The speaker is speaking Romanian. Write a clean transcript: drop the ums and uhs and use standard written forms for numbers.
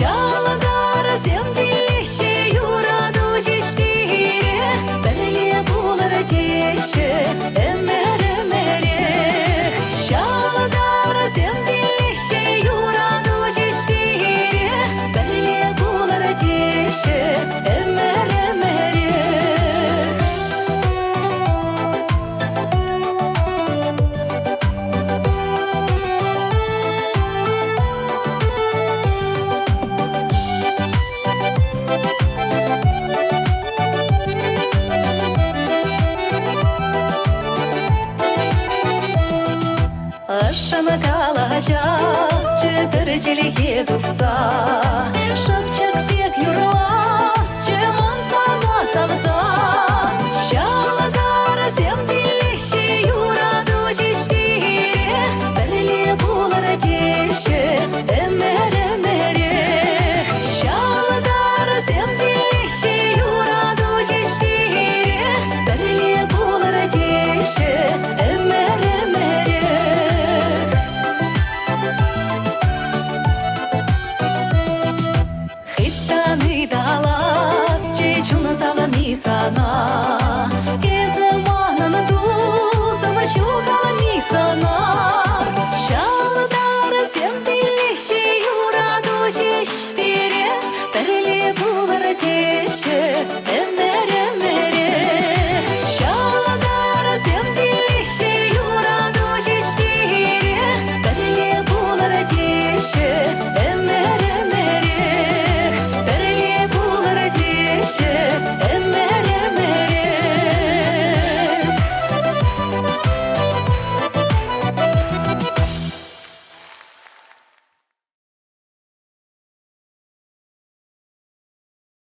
Şaladar zemdilişi yuradu jeşvire Berle bular ateşi emer emere Şaladar zemdilişi yuradu jeşvire Berle bular ateşi emer emere Aşama kalacağız, çıtırcılığı tuksa Şapçık pek yurmaz, çeman sana savza Şaladar zemdilişi yuradu jeşvire Berle bular ateşi emer emere Şaladar zemdilişi yuradu jeşvire Berle bular ateşi emer emere Хитаны далас, чечуна савани сана